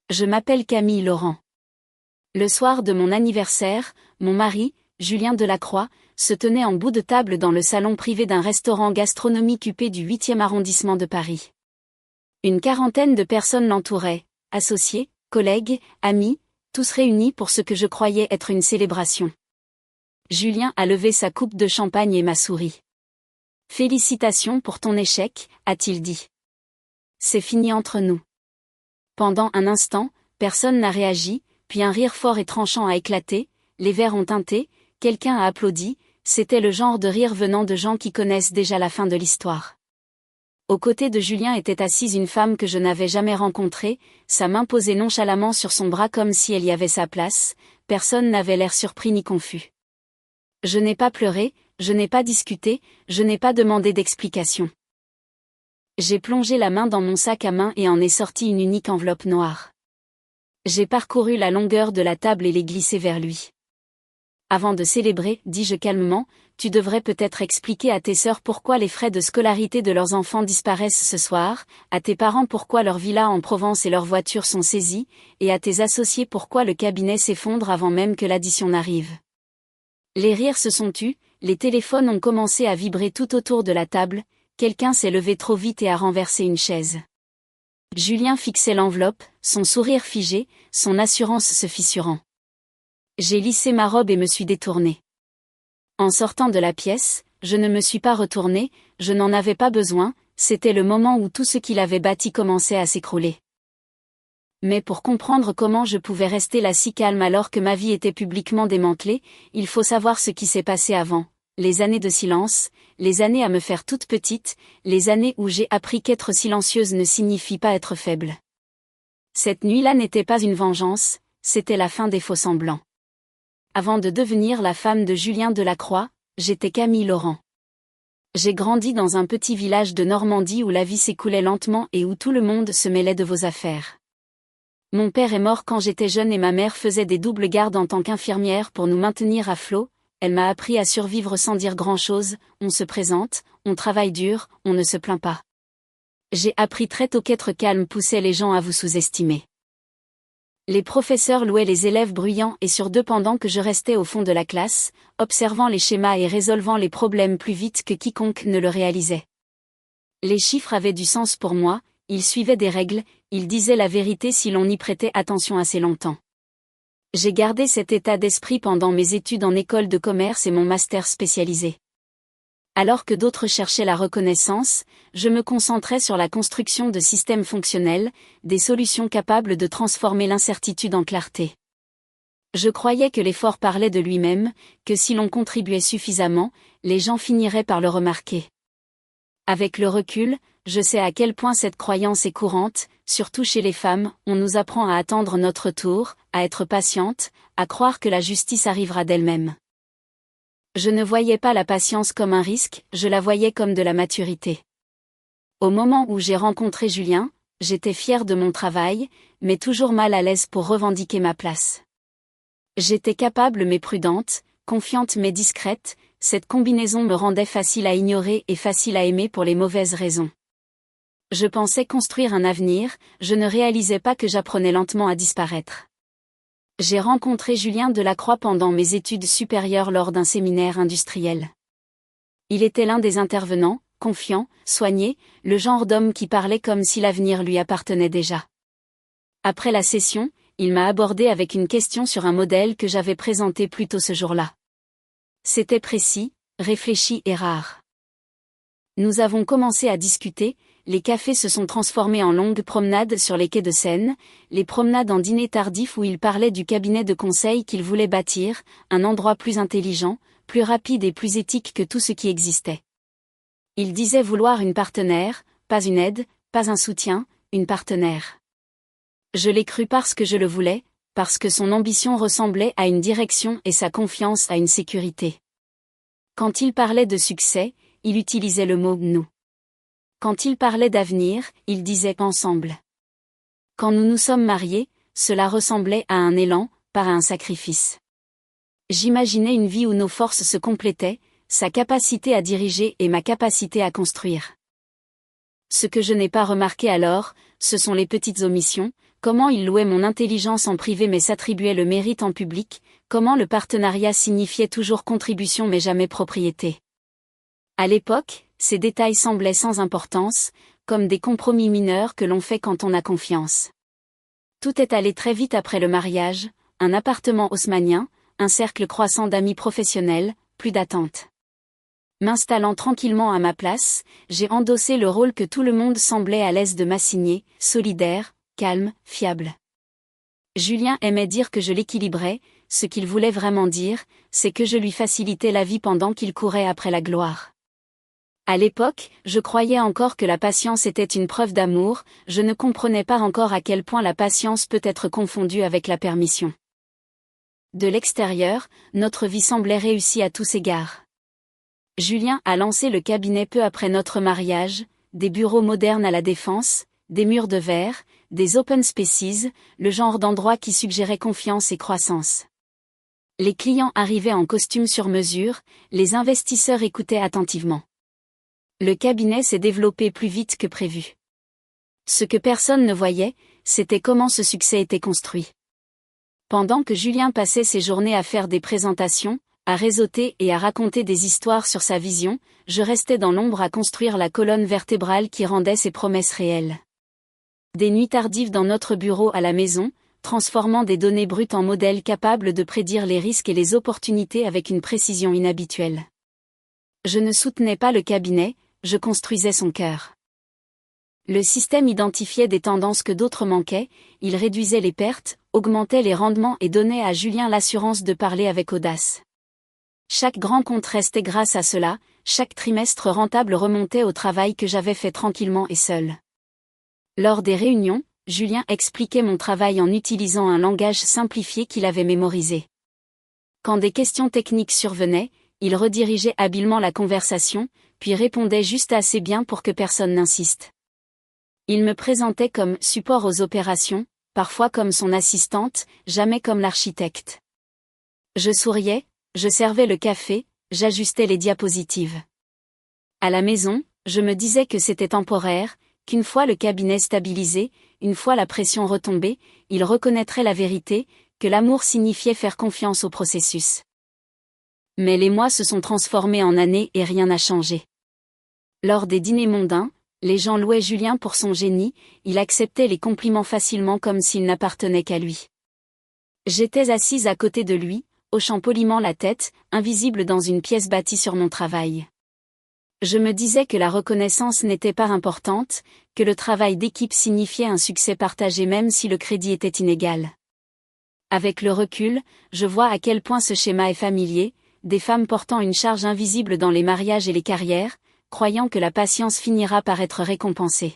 Je m'appelle Camille Laurent. Le soir de mon anniversaire, mon mari, Julien Delacroix, se tenait en bout de table dans le salon privé d'un restaurant gastronomique huppé du 8e arrondissement de Paris. Une quarantaine de personnes l'entouraient, associés, collègues, amis, tous réunis pour ce que je croyais être une célébration. Julien a levé sa coupe de champagne et m'a souri. « Félicitations pour ton échec », a-t-il dit. « C'est fini entre nous. » Pendant un instant, personne n'a réagi, puis un rire fort et tranchant a éclaté, les verres ont tinté, quelqu'un a applaudi, c'était le genre de rire venant de gens qui connaissent déjà la fin de l'histoire. Aux côtés de Julien était assise une femme que je n'avais jamais rencontrée, sa main posée nonchalamment sur son bras comme si elle y avait sa place, personne n'avait l'air surpris ni confus. Je n'ai pas pleuré, je n'ai pas discuté, je n'ai pas demandé d'explication. J'ai plongé la main dans mon sac à main et en ai sorti une unique enveloppe noire. J'ai parcouru la longueur de la table et l'ai glissée vers lui. Avant de célébrer, dis-je calmement, tu devrais peut-être expliquer à tes sœurs pourquoi les frais de scolarité de leurs enfants disparaissent ce soir, à tes parents pourquoi leur villa en Provence et leur voiture sont saisies, et à tes associés pourquoi le cabinet s'effondre avant même que l'addition n'arrive. Les rires se sont tus, les téléphones ont commencé à vibrer tout autour de la table, quelqu'un s'est levé trop vite et a renversé une chaise. Julien fixait l'enveloppe, son sourire figé, son assurance se fissurant. J'ai lissé ma robe et me suis détournée. En sortant de la pièce, je ne me suis pas retournée, je n'en avais pas besoin, c'était le moment où tout ce qu'il avait bâti commençait à s'écrouler. Mais pour comprendre comment je pouvais rester là si calme alors que ma vie était publiquement démantelée, il faut savoir ce qui s'est passé avant. Les années de silence, les années à me faire toute petite, les années où j'ai appris qu'être silencieuse ne signifie pas être faible. Cette nuit-là n'était pas une vengeance, c'était la fin des faux-semblants. Avant de devenir la femme de Julien Delacroix, j'étais Camille Laurent. J'ai grandi dans un petit village de Normandie où la vie s'écoulait lentement et où tout le monde se mêlait de vos affaires. Mon père est mort quand j'étais jeune et ma mère faisait des doubles gardes en tant qu'infirmière pour nous maintenir à flot. Elle m'a appris à survivre sans dire grand-chose, on se présente, on travaille dur, on ne se plaint pas. J'ai appris très tôt qu'être calme poussait les gens à vous sous-estimer. Les professeurs louaient les élèves bruyants et sur deux pendant que je restais au fond de la classe, observant les schémas et résolvant les problèmes plus vite que quiconque ne le réalisait. Les chiffres avaient du sens pour moi, ils suivaient des règles, ils disaient la vérité si l'on y prêtait attention assez longtemps. J'ai gardé cet état d'esprit pendant mes études en école de commerce et mon master spécialisé. Alors que d'autres cherchaient la reconnaissance, je me concentrais sur la construction de systèmes fonctionnels, des solutions capables de transformer l'incertitude en clarté. Je croyais que l'effort parlait de lui-même, que si l'on contribuait suffisamment, les gens finiraient par le remarquer. Avec le recul, je sais à quel point cette croyance est courante, surtout chez les femmes, on nous apprend à attendre notre tour, à être patiente, à croire que la justice arrivera d'elle-même. Je ne voyais pas la patience comme un risque, je la voyais comme de la maturité. Au moment où j'ai rencontré Julien, j'étais fière de mon travail, mais toujours mal à l'aise pour revendiquer ma place. J'étais capable mais prudente, confiante mais discrète, cette combinaison me rendait facile à ignorer et facile à aimer pour les mauvaises raisons. Je pensais construire un avenir, je ne réalisais pas que j'apprenais lentement à disparaître. J'ai rencontré Julien Delacroix pendant mes études supérieures lors d'un séminaire industriel. Il était l'un des intervenants, confiant, soigné, le genre d'homme qui parlait comme si l'avenir lui appartenait déjà. Après la session, il m'a abordé avec une question sur un modèle que j'avais présenté plus tôt ce jour-là. C'était précis, réfléchi et rare. Nous avons commencé à discuter, les cafés se sont transformés en longues promenades sur les quais de Seine, les promenades en dîner tardif où il parlait du cabinet de conseil qu'il voulait bâtir, un endroit plus intelligent, plus rapide et plus éthique que tout ce qui existait. Il disait vouloir une partenaire, pas une aide, pas un soutien, une partenaire. Je l'ai cru parce que je le voulais, parce que son ambition ressemblait à une direction et sa confiance à une sécurité. Quand il parlait de succès, il utilisait le mot « nous ». Quand il parlait d'avenir, il disait « ensemble ». Quand nous nous sommes mariés, cela ressemblait à un élan, pas à un sacrifice. J'imaginais une vie où nos forces se complétaient, sa capacité à diriger et ma capacité à construire. Ce que je n'ai pas remarqué alors, ce sont les petites omissions, comment il louait mon intelligence en privé mais s'attribuait le mérite en public, comment le partenariat signifiait toujours contribution mais jamais propriété. À l'époque, ces détails semblaient sans importance, comme des compromis mineurs que l'on fait quand on a confiance. Tout est allé très vite après le mariage, un appartement haussmannien, un cercle croissant d'amis professionnels, plus d'attente. M'installant tranquillement à ma place, j'ai endossé le rôle que tout le monde semblait à l'aise de m'assigner, solidaire, calme, fiable. Julien aimait dire que je l'équilibrais, ce qu'il voulait vraiment dire, c'est que je lui facilitais la vie pendant qu'il courait après la gloire. À l'époque, je croyais encore que la patience était une preuve d'amour, je ne comprenais pas encore à quel point la patience peut être confondue avec la permission. De l'extérieur, notre vie semblait réussie à tous égards. Julien a lancé le cabinet peu après notre mariage, des bureaux modernes à la Défense, des murs de verre, des open spaces, le genre d'endroit qui suggérait confiance et croissance. Les clients arrivaient en costume sur mesure, les investisseurs écoutaient attentivement. Le cabinet s'est développé plus vite que prévu. Ce que personne ne voyait, c'était comment ce succès était construit. Pendant que Julien passait ses journées à faire des présentations, à réseauter et à raconter des histoires sur sa vision, je restais dans l'ombre à construire la colonne vertébrale qui rendait ses promesses réelles. Des nuits tardives dans notre bureau à la maison, transformant des données brutes en modèles capables de prédire les risques et les opportunités avec une précision inhabituelle. Je ne soutenais pas le cabinet, je construisais son cœur. Le système identifiait des tendances que d'autres manquaient, il réduisait les pertes, augmentait les rendements et donnait à Julien l'assurance de parler avec audace. Chaque grand compte restait grâce à cela, chaque trimestre rentable remontait au travail que j'avais fait tranquillement et seul. Lors des réunions, Julien expliquait mon travail en utilisant un langage simplifié qu'il avait mémorisé. Quand des questions techniques survenaient, il redirigeait habilement la conversation, puis répondait juste assez bien pour que personne n'insiste. Il me présentait comme support aux opérations, parfois comme son assistante, jamais comme l'architecte. Je souriais, je servais le café, j'ajustais les diapositives. À la maison, je me disais que c'était temporaire, qu'une fois le cabinet stabilisé, une fois la pression retombée, il reconnaîtrait la vérité, que l'amour signifiait faire confiance au processus. Mais les mois se sont transformés en années et rien n'a changé. Lors des dîners mondains, les gens louaient Julien pour son génie, il acceptait les compliments facilement comme s'ils n'appartenaient qu'à lui. J'étais assise à côté de lui, hochant poliment la tête, invisible dans une pièce bâtie sur mon travail. Je me disais que la reconnaissance n'était pas importante, que le travail d'équipe signifiait un succès partagé même si le crédit était inégal. Avec le recul, je vois à quel point ce schéma est familier, des femmes portant une charge invisible dans les mariages et les carrières, croyant que la patience finira par être récompensée.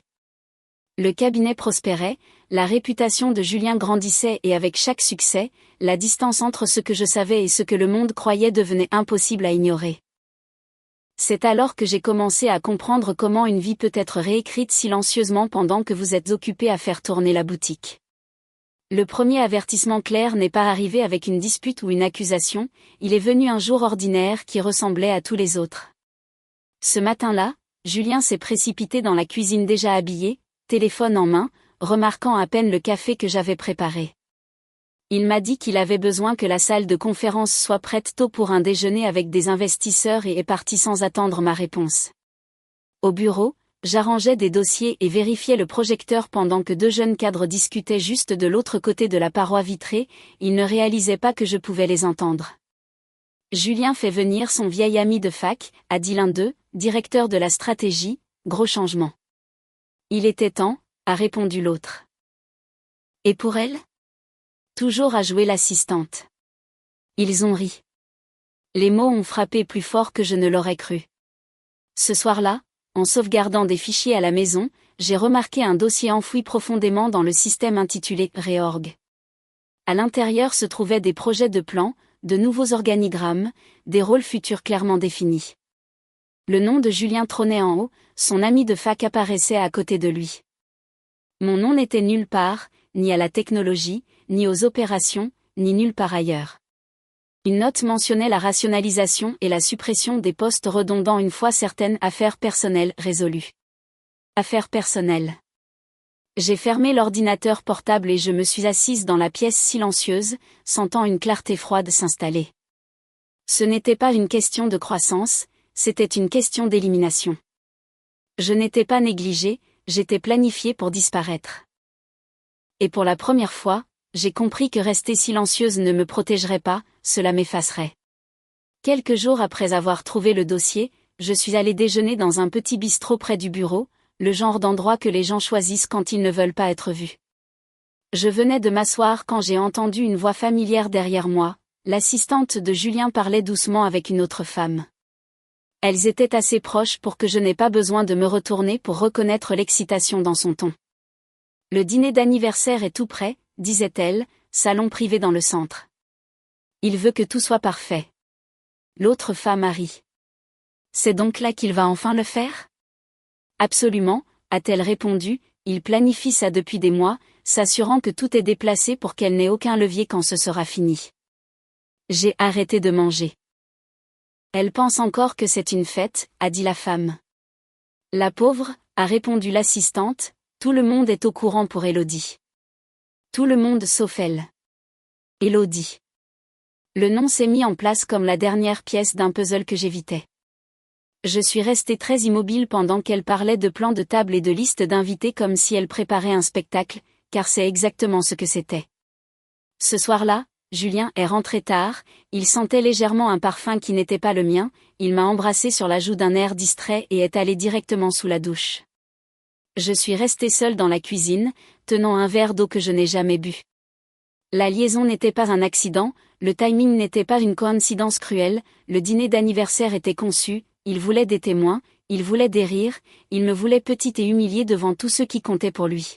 Le cabinet prospérait, la réputation de Julien grandissait et avec chaque succès, la distance entre ce que je savais et ce que le monde croyait devenait impossible à ignorer. C'est alors que j'ai commencé à comprendre comment une vie peut être réécrite silencieusement pendant que vous êtes occupé à faire tourner la boutique. Le premier avertissement clair n'est pas arrivé avec une dispute ou une accusation, il est venu un jour ordinaire qui ressemblait à tous les autres. Ce matin-là, Julien s'est précipité dans la cuisine déjà habillé, téléphone en main, remarquant à peine le café que j'avais préparé. Il m'a dit qu'il avait besoin que la salle de conférence soit prête tôt pour un déjeuner avec des investisseurs et est parti sans attendre ma réponse. Au bureau, j'arrangeais des dossiers et vérifiais le projecteur pendant que deux jeunes cadres discutaient juste de l'autre côté de la paroi vitrée, ils ne réalisaient pas que je pouvais les entendre. Julien fait venir son vieil ami de fac, a dit l'un d'eux, directeur de la stratégie, gros changement. Il était temps, a répondu l'autre. Et pour elle ? Toujours à jouer l'assistante. Ils ont ri. Les mots ont frappé plus fort que je ne l'aurais cru. Ce soir-là, en sauvegardant des fichiers à la maison, j'ai remarqué un dossier enfoui profondément dans le système intitulé « Réorg ». À l'intérieur se trouvaient des projets de plans, de nouveaux organigrammes, des rôles futurs clairement définis. Le nom de Julien trônait en haut, son ami de fac apparaissait à côté de lui. Mon nom n'était nulle part, ni à la technologie, ni aux opérations, ni nulle part ailleurs. Une note mentionnait la rationalisation et la suppression des postes redondants une fois certaines affaires personnelles résolues. Affaires personnelles. J'ai fermé l'ordinateur portable et je me suis assise dans la pièce silencieuse, sentant une clarté froide s'installer. Ce n'était pas une question de croissance, c'était une question d'élimination. Je n'étais pas négligée, j'étais planifiée pour disparaître. Et pour la première fois, j'ai compris que rester silencieuse ne me protégerait pas, cela m'effacerait. Quelques jours après avoir trouvé le dossier, je suis allée déjeuner dans un petit bistrot près du bureau, le genre d'endroit que les gens choisissent quand ils ne veulent pas être vus. Je venais de m'asseoir quand j'ai entendu une voix familière derrière moi, l'assistante de Julien parlait doucement avec une autre femme. Elles étaient assez proches pour que je n'aie pas besoin de me retourner pour reconnaître l'excitation dans son ton. Le dîner d'anniversaire est tout prêt, disait-elle, salon privé dans le centre. Il veut que tout soit parfait. L'autre femme a ri. C'est donc là qu'il va enfin le faire ? Absolument, a-t-elle répondu, il planifie ça depuis des mois, s'assurant que tout est déplacé pour qu'elle n'ait aucun levier quand ce sera fini. J'ai arrêté de manger. Elle pense encore que c'est une fête, a dit la femme. La pauvre, a répondu l'assistante, tout le monde est au courant pour Élodie. Tout le monde sauf elle. Élodie. Le nom s'est mis en place comme la dernière pièce d'un puzzle que j'évitais. Je suis restée très immobile pendant qu'elle parlait de plans de table et de listes d'invités comme si elle préparait un spectacle, car c'est exactement ce que c'était. Ce soir-là, Julien est rentré tard, il sentait légèrement un parfum qui n'était pas le mien, il m'a embrassé sur la joue d'un air distrait et est allé directement sous la douche. Je suis restée seule dans la cuisine, tenant un verre d'eau que je n'ai jamais bu. La liaison n'était pas un accident, le timing n'était pas une coïncidence cruelle, le dîner d'anniversaire était conçu, il voulait des témoins, il voulait des rires, il me voulait petite et humiliée devant tous ceux qui comptaient pour lui.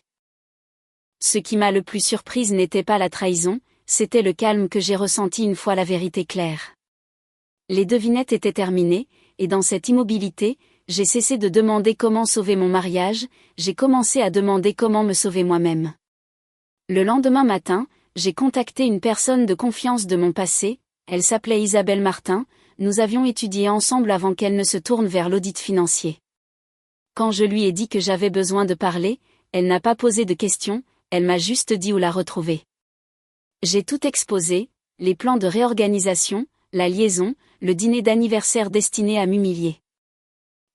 Ce qui m'a le plus surprise n'était pas la trahison, c'était le calme que j'ai ressenti une fois la vérité claire. Les devinettes étaient terminées, et dans cette immobilité, j'ai cessé de demander comment sauver mon mariage, j'ai commencé à demander comment me sauver moi-même. Le lendemain matin, j'ai contacté une personne de confiance de mon passé, elle s'appelait Isabelle Martin, nous avions étudié ensemble avant qu'elle ne se tourne vers l'audit financier. Quand je lui ai dit que j'avais besoin de parler, elle n'a pas posé de questions, elle m'a juste dit où la retrouver. J'ai tout exposé, les plans de réorganisation, la liaison, le dîner d'anniversaire destiné à m'humilier.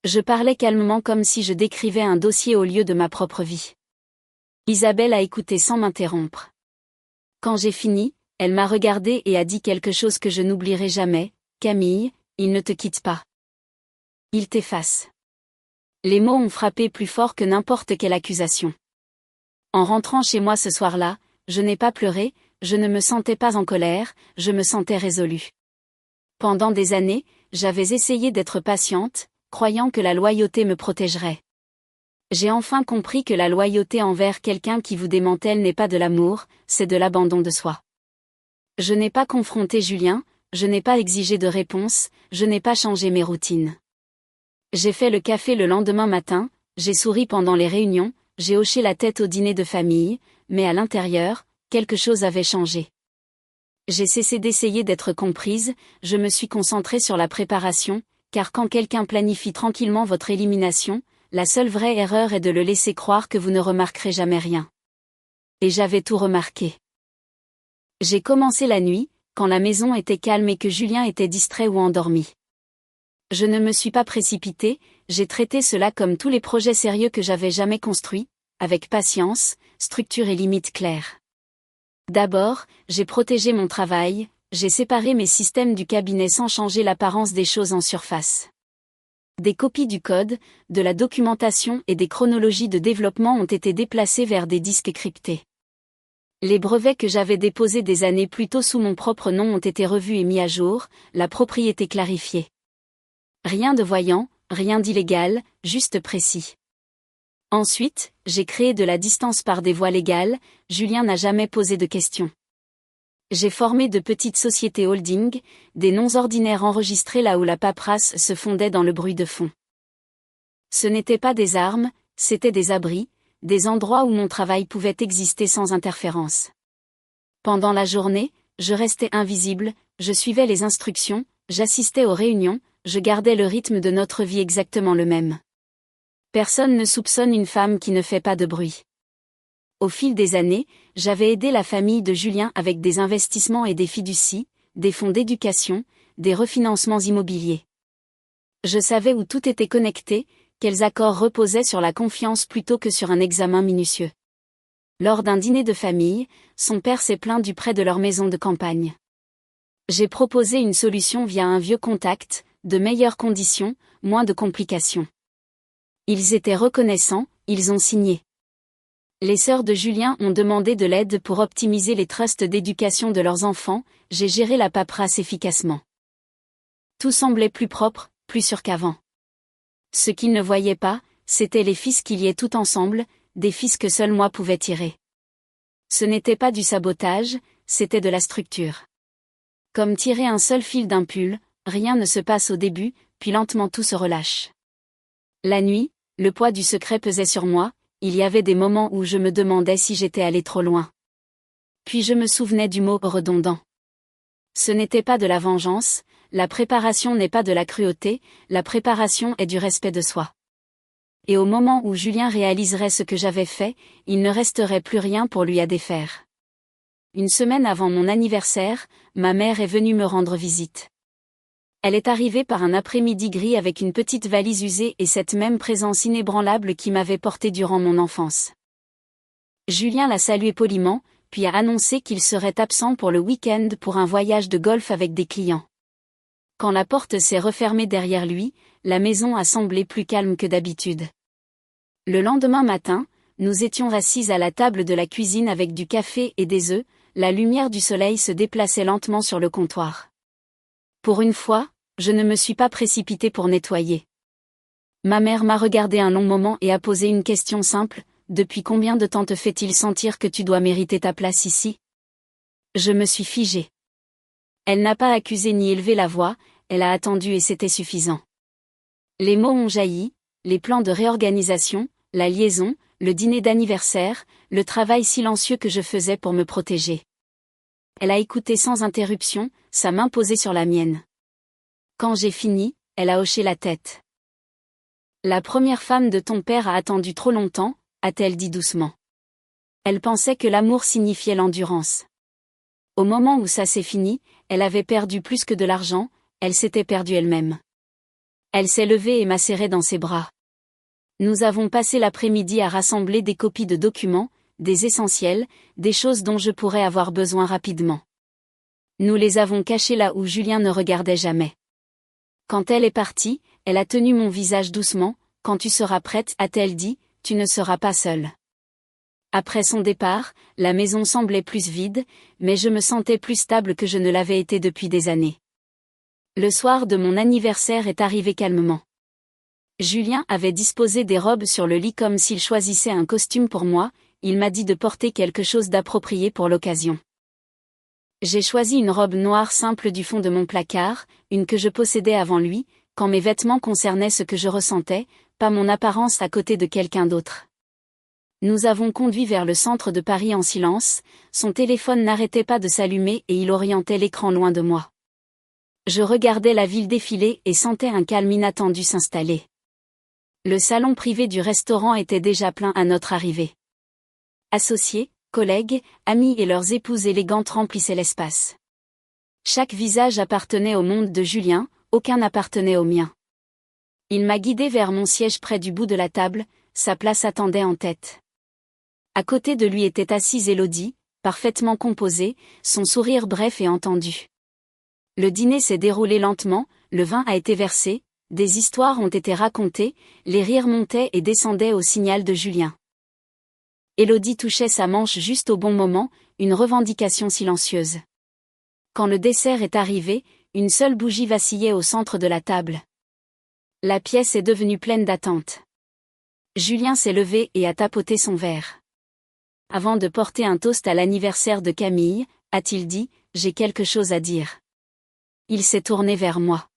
Je parlais calmement comme si je décrivais un dossier au lieu de ma propre vie. Isabelle a écouté sans m'interrompre. Quand j'ai fini, elle m'a regardé et a dit quelque chose que je n'oublierai jamais, « Camille, il ne te quitte pas. Il t'efface. » Les mots ont frappé plus fort que n'importe quelle accusation. En rentrant chez moi ce soir-là, je n'ai pas pleuré, je ne me sentais pas en colère, je me sentais résolue. Pendant des années, j'avais essayé d'être patiente, croyant que la loyauté me protégerait. J'ai enfin compris que la loyauté envers quelqu'un qui vous démantèle n'est pas de l'amour, c'est de l'abandon de soi. Je n'ai pas confronté Julien, je n'ai pas exigé de réponse, je n'ai pas changé mes routines. J'ai fait le café le lendemain matin, j'ai souri pendant les réunions, j'ai hoché la tête au dîner de famille, mais à l'intérieur, quelque chose avait changé. J'ai cessé d'essayer d'être comprise, je me suis concentrée sur la préparation, car quand quelqu'un planifie tranquillement votre élimination, la seule vraie erreur est de le laisser croire que vous ne remarquerez jamais rien. Et j'avais tout remarqué. J'ai commencé la nuit, quand la maison était calme et que Julien était distrait ou endormi. Je ne me suis pas précipitée, j'ai traité cela comme tous les projets sérieux que j'avais jamais construits, avec patience, structure et limites claires. D'abord, j'ai protégé mon travail, j'ai séparé mes systèmes du cabinet sans changer l'apparence des choses en surface. Des copies du code, de la documentation et des chronologies de développement ont été déplacées vers des disques cryptés. Les brevets que j'avais déposés des années plus tôt sous mon propre nom ont été revus et mis à jour, la propriété clarifiée. Rien de voyant, rien d'illégal, juste précis. Ensuite, j'ai créé de la distance par des voies légales, Julien n'a jamais posé de questions. J'ai formé de petites sociétés holding, des noms ordinaires enregistrés là où la paperasse se fondait dans le bruit de fond. Ce n'étaient pas des armes, c'étaient des abris, des endroits où mon travail pouvait exister sans interférence. Pendant la journée, je restais invisible, je suivais les instructions, j'assistais aux réunions, je gardais le rythme de notre vie exactement le même. Personne ne soupçonne une femme qui ne fait pas de bruit. Au fil des années, j'avais aidé la famille de Julien avec des investissements et des fiducies, des fonds d'éducation, des refinancements immobiliers. Je savais où tout était connecté, quels accords reposaient sur la confiance plutôt que sur un examen minutieux. Lors d'un dîner de famille, son père s'est plaint du prêt de leur maison de campagne. J'ai proposé une solution via un vieux contact, de meilleures conditions, moins de complications. Ils étaient reconnaissants, ils ont signé. Les sœurs de Julien ont demandé de l'aide pour optimiser les trusts d'éducation de leurs enfants, j'ai géré la paperasse efficacement. Tout semblait plus propre, plus sûr qu'avant. Ce qu'ils ne voyaient pas, c'étaient les fils qui liaient tout ensemble, des fils que seul moi pouvais tirer. Ce n'était pas du sabotage, c'était de la structure. Comme tirer un seul fil d'un pull, rien ne se passe au début, puis lentement tout se relâche. La nuit, le poids du secret pesait sur moi, il y avait des moments où je me demandais si j'étais allé trop loin. Puis je me souvenais du mot redondant. Ce n'était pas de la vengeance, la préparation n'est pas de la cruauté, la préparation est du respect de soi. Et au moment où Julien réaliserait ce que j'avais fait, il ne resterait plus rien pour lui à défaire. Une semaine avant mon anniversaire, ma mère est venue me rendre visite. Elle est arrivée par un après-midi gris avec une petite valise usée et cette même présence inébranlable qui m'avait porté durant mon enfance. Julien l'a salué poliment, puis a annoncé qu'il serait absent pour le week-end pour un voyage de golf avec des clients. Quand la porte s'est refermée derrière lui, la maison a semblé plus calme que d'habitude. Le lendemain matin, nous étions assises à la table de la cuisine avec du café et des œufs, la lumière du soleil se déplaçait lentement sur le comptoir. Pour une fois, je ne me suis pas précipitée pour nettoyer. Ma mère m'a regardé un long moment et a posé une question simple, depuis combien de temps te fait-il sentir que tu dois mériter ta place ici ? Je me suis figée. Elle n'a pas accusé ni élevé la voix, elle a attendu et c'était suffisant. Les mots ont jailli, les plans de réorganisation, la liaison, le dîner d'anniversaire, le travail silencieux que je faisais pour me protéger. Elle a écouté sans interruption, sa main posée sur la mienne. Quand j'ai fini, elle a hoché la tête. La première femme de ton père a attendu trop longtemps, a-t-elle dit doucement. Elle pensait que l'amour signifiait l'endurance. Au moment où ça s'est fini, elle avait perdu plus que de l'argent, elle s'était perdue elle-même. Elle s'est levée et m'a serré dans ses bras. Nous avons passé l'après-midi à rassembler des copies de documents, des essentiels, des choses dont je pourrais avoir besoin rapidement. Nous les avons cachés là où Julien ne regardait jamais. Quand elle est partie, elle a tenu mon visage doucement, quand tu seras prête, a-t-elle dit, tu ne seras pas seule. Après son départ, la maison semblait plus vide, mais je me sentais plus stable que je ne l'avais été depuis des années. Le soir de mon anniversaire est arrivé calmement. Julien avait disposé des robes sur le lit comme s'il choisissait un costume pour moi, il m'a dit de porter quelque chose d'approprié pour l'occasion. J'ai choisi une robe noire simple du fond de mon placard, une que je possédais avant lui, quand mes vêtements concernaient ce que je ressentais, pas mon apparence à côté de quelqu'un d'autre. Nous avons conduit vers le centre de Paris en silence, son téléphone n'arrêtait pas de s'allumer et il orientait l'écran loin de moi. Je regardais la ville défiler et sentais un calme inattendu s'installer. Le salon privé du restaurant était déjà plein à notre arrivée. Associés, collègues, amis et leurs épouses élégantes remplissaient l'espace. Chaque visage appartenait au monde de Julien, aucun n'appartenait au mien. Il m'a guidé vers mon siège près du bout de la table, sa place attendait en tête. À côté de lui était assise Élodie, parfaitement composée, son sourire bref et entendu. Le dîner s'est déroulé lentement, le vin a été versé, des histoires ont été racontées, les rires montaient et descendaient au signal de Julien. Élodie touchait sa manche juste au bon moment, une revendication silencieuse. Quand le dessert est arrivé, une seule bougie vacillait au centre de la table. La pièce est devenue pleine d'attente. Julien s'est levé et a tapoté son verre. Avant de porter un toast à l'anniversaire de Camille, a-t-il dit, j'ai quelque chose à dire. Il s'est tourné vers moi.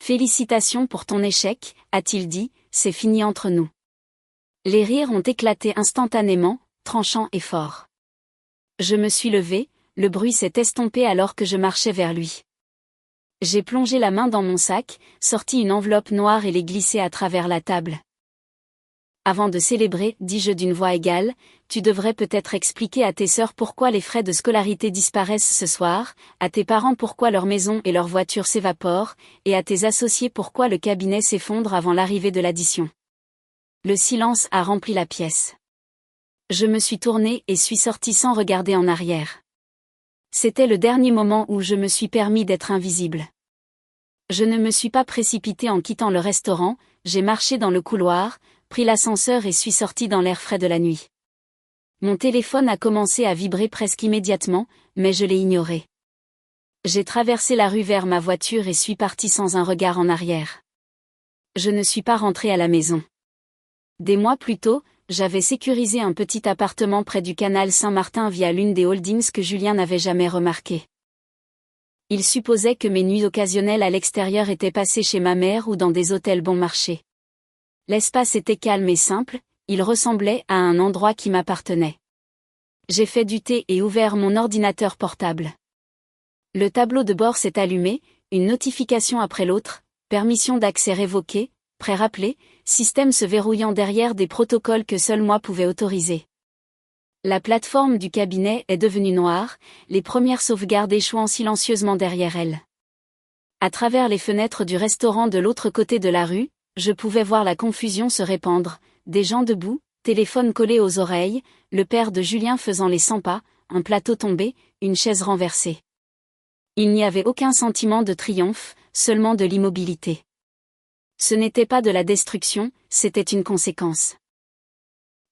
Félicitations pour ton échec, a-t-il dit, c'est fini entre nous. Les rires ont éclaté instantanément, tranchants et forts. Je me suis levée, le bruit s'est estompé alors que je marchais vers lui. J'ai plongé la main dans mon sac, sorti une enveloppe noire et l'ai glissée à travers la table. Avant de célébrer, dis-je d'une voix égale, tu devrais peut-être expliquer à tes sœurs pourquoi les frais de scolarité disparaissent ce soir, à tes parents pourquoi leur maison et leur voiture s'évaporent, et à tes associés pourquoi le cabinet s'effondre avant l'arrivée de l'addition. Le silence a rempli la pièce. Je me suis tournée et suis sortie sans regarder en arrière. C'était le dernier moment où je me suis permis d'être invisible. Je ne me suis pas précipitée en quittant le restaurant, j'ai marché dans le couloir, pris l'ascenseur et suis sortie dans l'air frais de la nuit. Mon téléphone a commencé à vibrer presque immédiatement, mais je l'ai ignoré. J'ai traversé la rue vers ma voiture et suis partie sans un regard en arrière. Je ne suis pas rentrée à la maison. Des mois plus tôt, j'avais sécurisé un petit appartement près du canal Saint-Martin via l'une des holdings que Julien n'avait jamais remarqué. Il supposait que mes nuits occasionnelles à l'extérieur étaient passées chez ma mère ou dans des hôtels bon marché. L'espace était calme et simple, il ressemblait à un endroit qui m'appartenait. J'ai fait du thé et ouvert mon ordinateur portable. Le tableau de bord s'est allumé, une notification après l'autre, permission d'accès révoquée, prêt rappelé, système se verrouillant derrière des protocoles que seul moi pouvais autoriser. La plateforme du cabinet est devenue noire, les premières sauvegardes échouant silencieusement derrière elle. À travers les fenêtres du restaurant de l'autre côté de la rue, je pouvais voir la confusion se répandre, des gens debout, téléphone collé aux oreilles, le père de Julien faisant les 100 pas, un plateau tombé, une chaise renversée. Il n'y avait aucun sentiment de triomphe, seulement de l'immobilité. Ce n'était pas de la destruction, c'était une conséquence.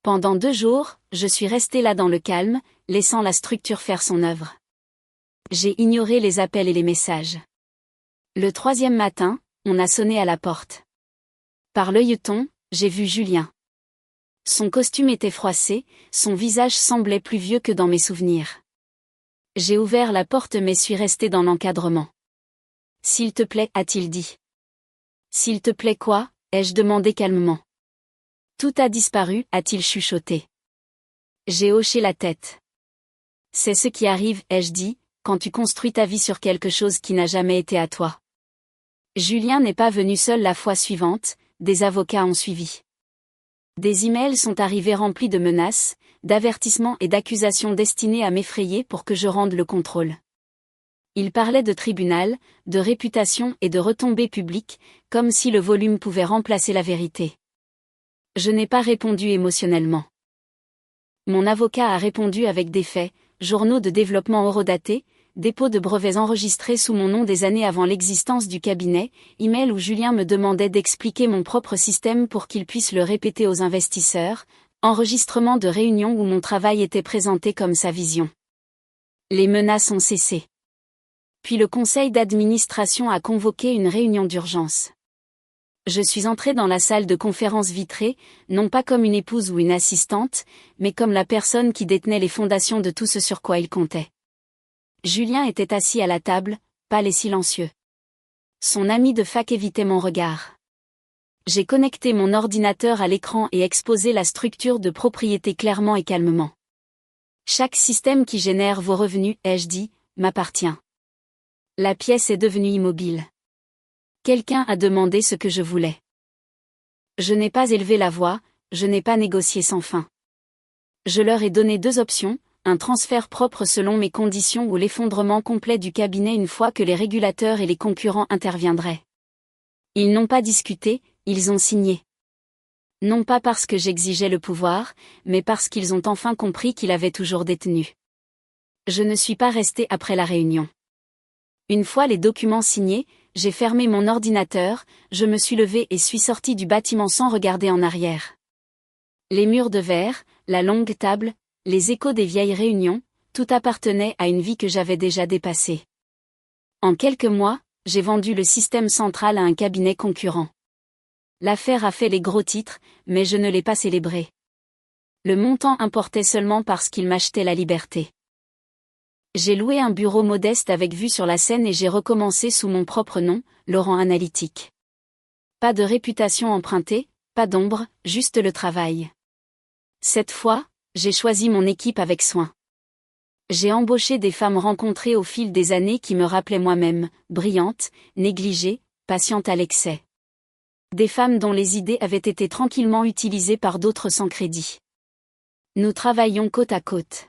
Pendant 2 jours, je suis restée là dans le calme, laissant la structure faire son œuvre. J'ai ignoré les appels et les messages. Le 3e matin, on a sonné à la porte. Par l'œilleton, j'ai vu Julien. Son costume était froissé, son visage semblait plus vieux que dans mes souvenirs. J'ai ouvert la porte mais suis restée dans l'encadrement. « S'il te plaît » a-t-il dit. « S'il te plaît quoi » ai-je demandé calmement. « Tout a disparu » a-t-il chuchoté. J'ai hoché la tête. « C'est ce qui arrive » ai-je dit, quand tu construis ta vie sur quelque chose qui n'a jamais été à toi. Julien n'est pas venu seul la fois suivante, des avocats ont suivi. Des emails sont arrivés remplis de menaces, d'avertissements et d'accusations destinées à m'effrayer pour que je rende le contrôle. Ils parlaient de tribunal, de réputation et de retombées publiques, comme si le volume pouvait remplacer la vérité. Je n'ai pas répondu émotionnellement. Mon avocat a répondu avec des faits, journaux de développement horodatés, dépôt de brevets enregistrés sous mon nom des années avant l'existence du cabinet, email où Julien me demandait d'expliquer mon propre système pour qu'il puisse le répéter aux investisseurs, enregistrement de réunions où mon travail était présenté comme sa vision. Les menaces ont cessé. Puis le conseil d'administration a convoqué une réunion d'urgence. Je suis entrée dans la salle de conférence vitrée, non pas comme une épouse ou une assistante, mais comme la personne qui détenait les fondations de tout ce sur quoi il comptait. Julien était assis à la table, pâle et silencieux. Son ami de fac évitait mon regard. J'ai connecté mon ordinateur à l'écran et exposé la structure de propriété clairement et calmement. Chaque système qui génère vos revenus, ai-je dit, m'appartient. La pièce est devenue immobile. Quelqu'un a demandé ce que je voulais. Je n'ai pas élevé la voix, je n'ai pas négocié sans fin. Je leur ai donné 2 options, un transfert propre selon mes conditions ou l'effondrement complet du cabinet une fois que les régulateurs et les concurrents interviendraient. Ils n'ont pas discuté, ils ont signé. Non pas parce que j'exigeais le pouvoir, mais parce qu'ils ont enfin compris qu'il avait toujours détenu. Je ne suis pas restée après la réunion. Une fois les documents signés, j'ai fermé mon ordinateur, je me suis levée et suis sortie du bâtiment sans regarder en arrière. Les murs de verre, la longue table, les échos des vieilles réunions, tout appartenait à une vie que j'avais déjà dépassée. En quelques mois, j'ai vendu le système central à un cabinet concurrent. L'affaire a fait les gros titres, mais je ne l'ai pas célébré. Le montant importait seulement parce qu'il m'achetait la liberté. J'ai loué un bureau modeste avec vue sur la Seine et j'ai recommencé sous mon propre nom, Laurent Analytique. Pas de réputation empruntée, pas d'ombre, juste le travail. Cette fois, j'ai choisi mon équipe avec soin. J'ai embauché des femmes rencontrées au fil des années qui me rappelaient moi-même, brillantes, négligées, patientes à l'excès. Des femmes dont les idées avaient été tranquillement utilisées par d'autres sans crédit. Nous travaillions côte à côte.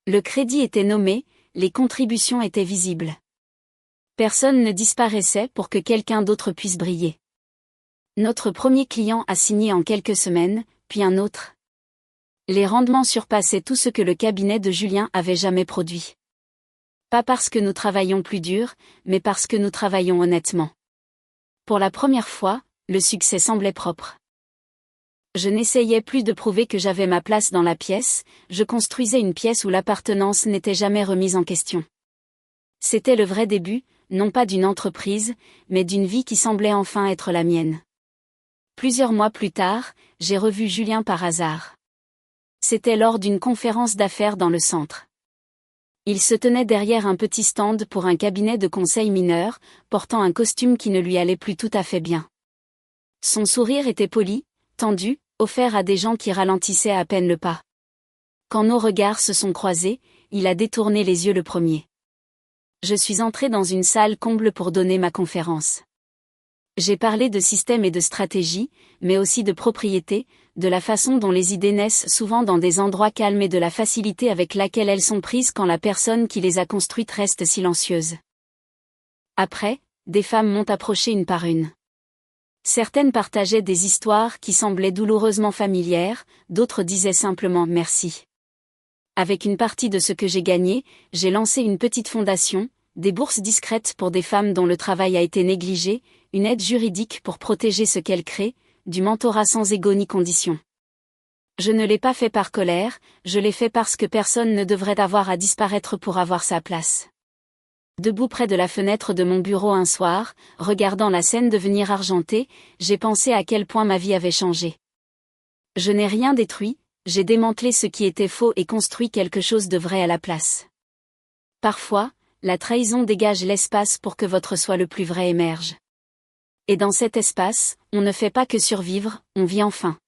Le crédit était nommé, les contributions étaient visibles. Personne ne disparaissait pour que quelqu'un d'autre puisse briller. Notre premier client a signé en quelques semaines, puis un autre. Les rendements surpassaient tout ce que le cabinet de Julien avait jamais produit. Pas parce que nous travaillons plus dur, mais parce que nous travaillons honnêtement. Pour la première fois, le succès semblait propre. Je n'essayais plus de prouver que j'avais ma place dans la pièce, je construisais une pièce où l'appartenance n'était jamais remise en question. C'était le vrai début, non pas d'une entreprise, mais d'une vie qui semblait enfin être la mienne. Plusieurs mois plus tard, j'ai revu Julien par hasard. C'était lors d'une conférence d'affaires dans le centre. Il se tenait derrière un petit stand pour un cabinet de conseil mineur, portant un costume qui ne lui allait plus tout à fait bien. Son sourire était poli, tendu, offert à des gens qui ralentissaient à peine le pas. Quand nos regards se sont croisés, il a détourné les yeux le premier. Je suis entré dans une salle comble pour donner ma conférence. J'ai parlé de système et de stratégie, mais aussi de propriété, de la façon dont les idées naissent souvent dans des endroits calmes et de la facilité avec laquelle elles sont prises quand la personne qui les a construites reste silencieuse. Après, des femmes m'ont approché une par une. Certaines partageaient des histoires qui semblaient douloureusement familières, d'autres disaient simplement « merci ». Avec une partie de ce que j'ai gagné, j'ai lancé une petite fondation, des bourses discrètes pour des femmes dont le travail a été négligé, une aide juridique pour protéger ce qu'elles créent, du mentorat sans égo ni condition. Je ne l'ai pas fait par colère, je l'ai fait parce que personne ne devrait avoir à disparaître pour avoir sa place. Debout près de la fenêtre de mon bureau un soir, regardant la scène devenir argentée, j'ai pensé à quel point ma vie avait changé. Je n'ai rien détruit, j'ai démantelé ce qui était faux et construit quelque chose de vrai à la place. Parfois, la trahison dégage l'espace pour que votre soi le plus vrai émerge. Et dans cet espace, on ne fait pas que survivre, on vit enfin.